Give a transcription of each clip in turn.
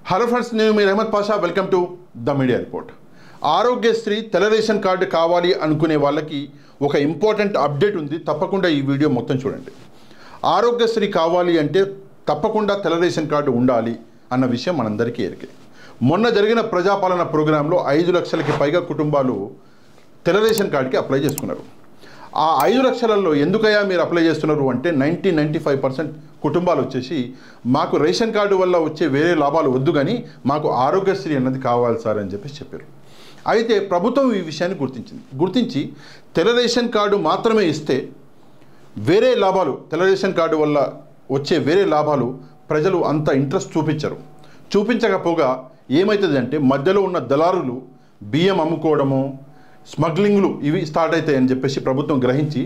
Hello friends, నేను మీ Ahmed Pasha. Welcome to the media report. Aarogyasri తెల్ల రేషన్ కార్డు కావాలి అనుకునే వాళ్ళకి ఒక ఇంపార్టెంట్ అప్డేట్ ఉంది. తప్పకుండా ఈ వీడియో మొత్తం చూడండి. ఆరోగ్యశ్రీ కావాలి అంటే తప్పకుండా తెల్ల రేషన్ కార్డు ఉండాలి అన్న విషయం మనందరికీ ఎరికే. మొన్న జరిగిన ప్రజాపాలన ప్రోగ్రాంలో 5 లక్షలకి పైగా కుటుంబాలు తెల్ల రేషన్ కార్డుకి అప్లై చేసుకున్నారు. ఆ 5 లక్షలలో ఎందుకయ్యా మీరు అప్లై చేస్తున్నారు అంటే 95% కుటుంబాలు వచ్చేసి మాకు రేషన్ కార్డు వల్ల వచ్చే వేరే లాభాలు వద్దు, కానీ మాకు ఆరోగ్యశ్రీ అన్నది కావాలి సార్ అని చెప్పారు. అయితే ప్రభుత్వం ఈ విషయాన్ని గుర్తించి తెల్ల రేషన్ కార్డు మాత్రమే ఇస్తే వేరే లాభాలు, తెల్ల రేషన్ కార్డు వల్ల వచ్చే వేరే లాభాలు ప్రజలు అంత ఇంట్రెస్ట్ చూపించకపోగా ఏమవుతుంది అంటే మధ్యలో ఉన్న దళారులు బియ్యం అమ్ముకోవడము, స్మగ్లింగ్లు ఇవి స్టార్ట్ అవుతాయని చెప్పేసి ప్రభుత్వం గ్రహించి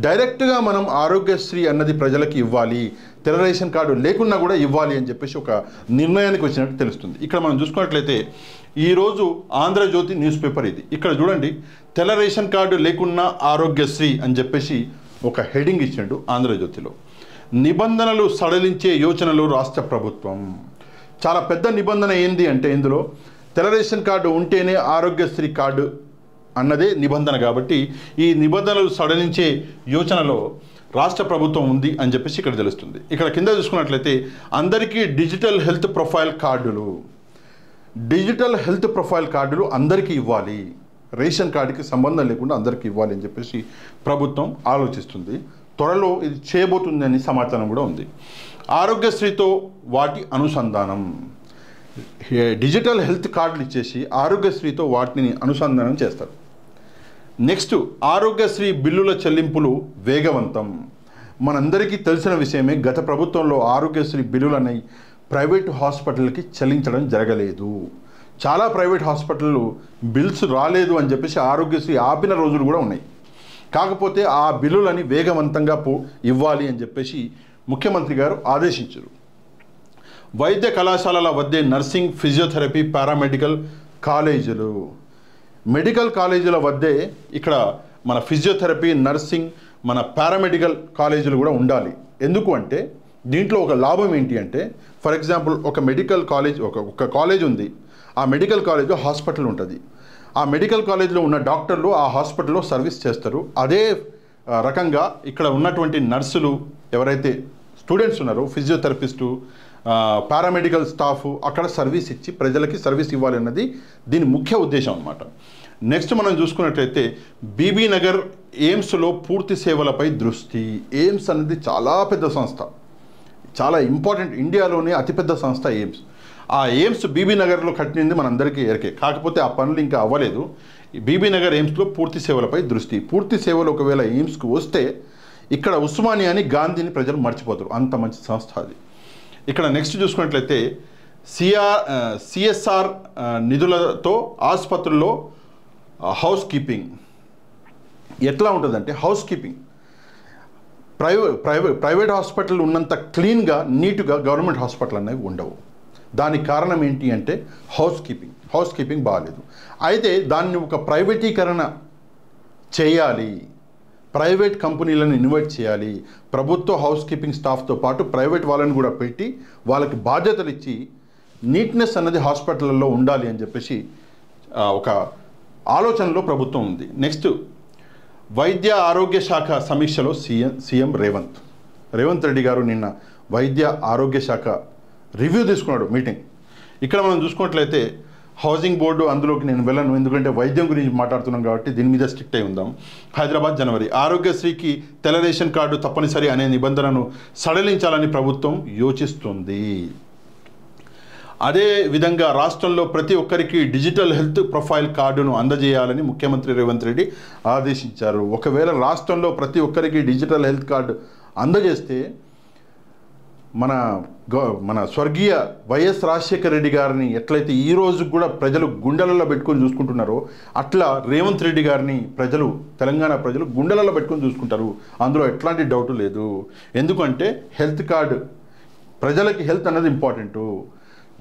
డైరెక్ట్గా మనం ఆరోగ్యశ్రీ అన్నది ప్రజలకి ఇవ్వాలి, తెల్ల రేషన్ కార్డు లేకున్నా కూడా ఇవ్వాలి అని చెప్పేసి ఒక నిర్ణయానికి వచ్చినట్టు తెలుస్తుంది. ఇక్కడ మనం చూసుకున్నట్లయితే ఈరోజు ఆంధ్రజ్యోతి న్యూస్ పేపర్ ఇది. ఇక్కడ చూడండి, తెల్ల రేషన్ కార్డు లేకున్నా ఆరోగ్యశ్రీ అని చెప్పేసి ఒక హెడింగ్ ఇచ్చాడు ఆంధ్రజ్యోతిలో. నిబంధనలు సడలించే యోచనలు రాష్ట్ర ప్రభుత్వం. చాలా పెద్ద నిబంధన ఏంది అంటే ఇందులో తెల్ల రేషన్ కార్డు ఉంటేనే ఆరోగ్యశ్రీ కార్డు అన్నదే నిబంధన. కాబట్టి ఈ నిబంధనలు సడలించే యోచనలో రాష్ట్ర ప్రభుత్వం ఉంది అని చెప్పేసి ఇక్కడ తెలుస్తుంది. ఇక్కడ కింద చూసుకున్నట్లయితే అందరికీ డిజిటల్ హెల్త్ ప్రొఫైల్ కార్డులు అందరికీ ఇవ్వాలి, రేషన్ కార్డుకి సంబంధం లేకుండా అందరికీ ఇవ్వాలి అని చెప్పేసి ప్రభుత్వం ఆలోచిస్తుంది. త్వరలో ఇది చేయబోతుంది అని సమాచారం కూడా ఉంది. ఆరోగ్యశ్రీతో వాటి అనుసంధానం, డిజిటల్ హెల్త్ కార్డులు ఇచ్చేసి ఆరోగ్యశ్రీతో వాటిని అనుసంధానం చేస్తారు. నెక్స్ట్, ఆరోగ్యశ్రీ బిల్లుల చెల్లింపులు వేగవంతం. మనందరికీ తెలిసిన విషయమే, గత ప్రభుత్వంలో ఆరోగ్యశ్రీ బిల్లులు అనేవి ప్రైవేటు హాస్పిటల్కి చెల్లించడం జరగలేదు. చాలా ప్రైవేట్ హాస్పిటళ్ళు బిల్స్ రాలేదు అని చెప్పేసి ఆరోగ్యశ్రీ ఆపిన రోజులు కూడా ఉన్నాయి. కాకపోతే ఆ బిల్లులని వేగవంతంగా ఇవ్వాలి అని చెప్పేసి ముఖ్యమంత్రి గారు ఆదేశించారు. వైద్య కళాశాలల వద్దే నర్సింగ్, ఫిజియోథెరపీ, పారామెడికల్ కాలేజీలు, మెడికల్ కాలేజీల వద్దే ఇక్కడ మన ఫిజియోథెరపీ, నర్సింగ్, మన పారామెడికల్ కాలేజీలు కూడా ఉండాలి. ఎందుకు అంటే దీంట్లో ఒక లాభం ఏంటి అంటే, ఫర్ ఎగ్జాంపుల్ ఒక మెడికల్ కాలేజ్, ఒక కాలేజ్ ఉంది, ఆ మెడికల్ కాలేజ్లో హాస్పిటల్ ఉంటుంది. ఆ మెడికల్ కాలేజ్లో ఉన్న డాక్టర్లు ఆ హాస్పిటల్లో సర్వీస్ చేస్తారు. అదే రకంగా ఇక్కడ ఉన్నటువంటి నర్సులు ఎవరైతే స్టూడెంట్స్ ఉన్నారో, ఫిజియోథెరపిస్టు, పారామెడికల్ స్టాఫ్ అక్కడ సర్వీస్ ఇచ్చి ప్రజలకి సర్వీస్ ఇవ్వాలి అన్నది దీని ముఖ్య ఉద్దేశం అన్నమాట. నెక్స్ట్ మనం చూసుకున్నట్లయితే బీబీ నగర్ ఎయిమ్స్లో పూర్తి సేవలపై దృష్టి. ఎయిమ్స్ అనేది చాలా పెద్ద సంస్థ, చాలా ఇంపార్టెంట్, ఇండియాలోనే అతిపెద్ద సంస్థ ఎయిమ్స్. ఆ ఎయిమ్స్ బీబీ నగర్లో కట్టింది మనందరికీ ఎరికే. కాకపోతే ఆ పనులు ఇంకా అవ్వలేదు. బీబీ నగర్ ఎయిమ్స్లో పూర్తి సేవలపై దృష్టి. పూర్తి సేవలు ఒకవేళ ఎయిమ్స్కి వస్తే ఇక్కడ ఉస్మానియాని, గాంధీని ప్రజలు మర్చిపోతారు, అంత మంచి సంస్థ అది. ఇక్కడ నెక్స్ట్ చూసుకున్నట్లయితే సిఎస్ఆర్ నిధులతో ఆసుపత్రుల్లో హౌస్ కీపింగ్ ఎట్లా ఉంటుందంటే, హౌస్ కీపింగ్ ప్రైవేట్ హాస్పిటల్ ఉన్నంత క్లీన్గా, నీట్గా గవర్నమెంట్ హాస్పిటల్ అనేవి ఉండవు. దానికి కారణం ఏంటి అంటే హౌస్ కీపింగ్ బాగాలేదు. అయితే దాన్ని ఒక ప్రైవేటీకరణ చేయాలి, ప్రైవేట్ కంపెనీలను ఇన్వైట్ చేయాలి. ప్రభుత్వ హౌస్ కీపింగ్ స్టాఫ్తో పాటు ప్రైవేట్ వాళ్ళని కూడా పెట్టి వాళ్ళకి బాధ్యతలు ఇచ్చి నీట్నెస్ అన్నది హాస్పిటల్లో ఉండాలి అని చెప్పేసి ఒక ఆలోచనలో ప్రభుత్వం ఉంది. నెక్స్ట్, వైద్య ఆరోగ్య శాఖ సమీక్షలో సీఎం రేవంత్ రెడ్డి గారు నిన్న వైద్య ఆరోగ్య శాఖ రివ్యూ తీసుకున్నాడు, మీటింగ్. ఇక్కడ మనం చూసుకున్నట్లయితే హౌసింగ్ బోర్డు అందులోకి నేను వెళ్ళను, ఎందుకంటే వైద్యం గురించి మాట్లాడుతున్నాం కాబట్టి దీని మీద స్ట్రిక్ట్ అయి ఉందాం. హైదరాబాద్ జనవరి, ఆరోగ్యశ్రీకి తెల్ల రేషన్ కార్డు తప్పనిసరి అనే నిబంధనను సడలించాలని ప్రభుత్వం యోచిస్తుంది. అదే విధంగా రాష్ట్రంలో ప్రతి ఒక్కరికి డిజిటల్ హెల్త్ ప్రొఫైల్ కార్డును అందజేయాలని ముఖ్యమంత్రి రేవంత్ రెడ్డి ఆదేశించారు. ఒకవేళ రాష్ట్రంలో ప్రతి ఒక్కరికి డిజిటల్ హెల్త్ కార్డు అందజేస్తే మన స్వర్గీయ వైఎస్ రాజశేఖర రెడ్డి గారిని ఎట్లయితే ఈ రోజు కూడా ప్రజలు గుండెలలో పెట్టుకొని చూసుకుంటున్నారో, అట్లా రేవంత్ రెడ్డి గారిని తెలంగాణ ప్రజలు గుండెలలో పెట్టుకొని చూసుకుంటారు. అందులో ఎట్లాంటి డౌట్ లేదు. ఎందుకంటే హెల్త్ కార్డు, ప్రజలకి హెల్త్ అన్నది ఇంపార్టెంటు.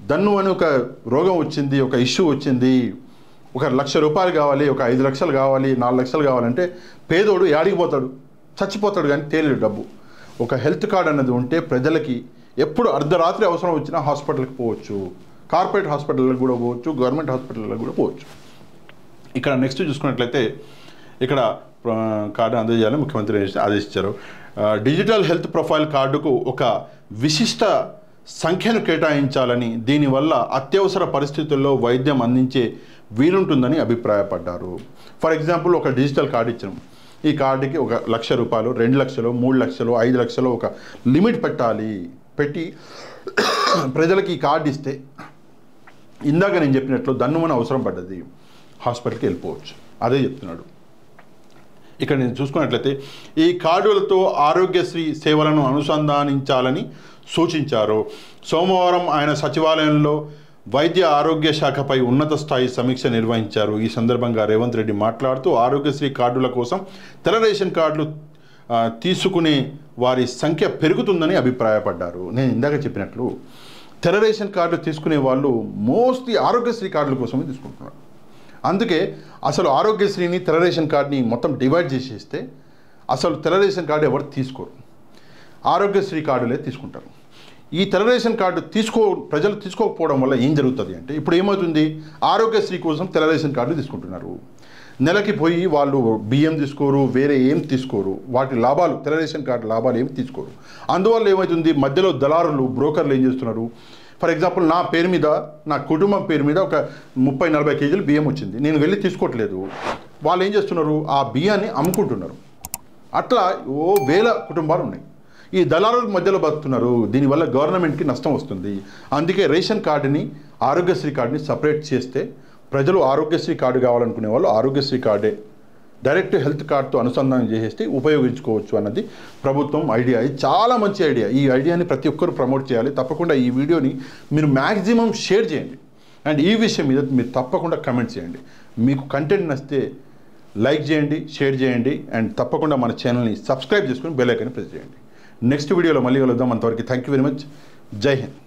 దన్ను అని ఒక రోగం వచ్చింది, ఒక ఇష్యూ వచ్చింది, ఒక ₹1,00,000 కావాలి, ఒక 5 లక్షలు కావాలి, 4 లక్షలు కావాలంటే పేదోడు యాడికి పోతాడు, చచ్చిపోతాడు, కానీ తేలిడు డబ్బు. ఒక హెల్త్ కార్డు అన్నది ఉంటే ప్రజలకి ఎప్పుడు అర్ధరాత్రి అవసరం వచ్చినా హాస్పిటల్కి పోవచ్చు. కార్పొరేట్ హాస్పిటల్లకు కూడా పోవచ్చు, గవర్నమెంట్ హాస్పిటల్లకు కూడా పోవచ్చు. ఇక్కడ నెక్స్ట్ చూసుకున్నట్లయితే ఇక్కడ కార్డు అందజేయాలని ముఖ్యమంత్రి ఆదేశించారు. డిజిటల్ హెల్త్ ప్రొఫైల్ కార్డుకు ఒక విశిష్ట సంఖ్యను కేటాయించాలని, దీనివల్ల అత్యవసర పరిస్థితుల్లో వైద్యం అందించే వీలుంటుందని అభిప్రాయపడ్డారు. ఫర్ ఎగ్జాంపుల్ ఒక డిజిటల్ కార్డు ఇచ్చాం, ఈ కార్డుకి 1 లక్ష రూపాయలు, 2 లక్షలు, 3 లక్షలు, 5 లక్షలు ఒక లిమిట్ పెట్టి ప్రజలకి ఈ కార్డు ఇస్తే ఇందాక నేను చెప్పినట్లు దన్నుమని అవసరం పడ్డది హాస్పిటల్కి వెళ్ళిపోవచ్చు. అదే చెప్తున్నాడు. ఇక్కడ నేను చూసుకున్నట్లయితే ఈ కార్డులతో ఆరోగ్యశ్రీ సేవలను అనుసంధానించాలని సూచించారు. సోమవారం ఆయన సచివాలయంలో వైద్య ఆరోగ్య శాఖపై ఉన్నత స్థాయి సమీక్ష నిర్వహించారు. ఈ సందర్భంగా రేవంత్ రెడ్డి మాట్లాడుతూ ఆరోగ్యశ్రీ కార్డుల కోసం తెల్ల రేషన్ కార్డులు తీసుకునే వారి సంఖ్య పెరుగుతుందని అభిప్రాయపడ్డారు. నేను ఇందాక చెప్పినట్లు తెల్ల రేషన్ కార్డులు తీసుకునే వాళ్ళు మోస్ట్లీ ఆరోగ్యశ్రీ కార్డుల కోసమే తీసుకుంటున్నారు. అందుకే అసలు ఆరోగ్యశ్రీని తెల్ల రేషన్ కార్డుని మొత్తం డివైడ్ చేసేస్తే అసలు తెల్ల రేషన్ కార్డు ఎవరు తీసుకోరు, ఆరోగ్యశ్రీ కార్డులే తీసుకుంటారు. ఈ తెల్ల రేషన్ కార్డు ప్రజలు తీసుకోకపోవడం వల్ల ఏం జరుగుతుంది అంటే, ఇప్పుడు ఏమవుతుంది, ఆరోగ్యశ్రీ కోసం తెల్ల రేషన్ కార్డు తీసుకుంటున్నారు. నెలకి పోయి వాళ్ళు బియ్యం తీసుకోరు, వేరే ఏం తీసుకోరు, వాటి లాభాలు తెల్ల రేషన్ కార్డు లాభాలు ఏం తీసుకోరు. అందువల్ల ఏమవుతుంది, మధ్యలో దళారులు బ్రోకర్లు ఏం చేస్తున్నారు, ఫర్ ఎగ్జాంపుల్ నా పేరు మీద, నా కుటుంబం పేరు మీద ఒక 30-40 కేజీలు బియ్యం వచ్చింది, నేను వెళ్ళి తీసుకోవట్లేదు. వాళ్ళు ఏం చేస్తున్నారు, ఆ బియ్యాన్ని అమ్ముకుంటున్నారు. అట్లా వేల కుటుంబాలు ఉన్నాయి. ఈ దళారుల మధ్యలో బతుకుతున్నారు. దీనివల్ల గవర్నమెంట్కి నష్టం వస్తుంది. అందుకే రేషన్ కార్డుని, ఆరోగ్యశ్రీ కార్డుని సపరేట్ చేస్తే ప్రజలు ఆరోగ్యశ్రీ కార్డు కావాలనుకునే వాళ్ళు ఆరోగ్యశ్రీ కార్డే డైరెక్ట్ హెల్త్ కార్డుతో అనుసంధానం చేసేస్తే ఉపయోగించుకోవచ్చు అన్నది ప్రభుత్వం ఐడియా. ఇది చాలా మంచి ఐడియా. ఈ ఐడియాని ప్రతి ఒక్కరు ప్రమోట్ చేయాలి. తప్పకుండా ఈ వీడియోని మీరు మ్యాక్సిమం షేర్ చేయండి. అండ్ ఈ విషయం మీద మీరు తప్పకుండా కమెంట్ చేయండి. మీకు కంటెంట్ నచ్చితే లైక్ చేయండి, షేర్ చేయండి, అండ్ తప్పకుండా మన ఛానల్ని సబ్స్క్రైబ్ చేసుకుని బెల్ ఐకాన్ని ప్రెస్ చేయండి. నెక్స్ట్ వీడియోలో మళ్ళీ కలుద్దాం. అంతవరకు థ్యాంక్ యూ వెరీ మచ్. జై హింద్.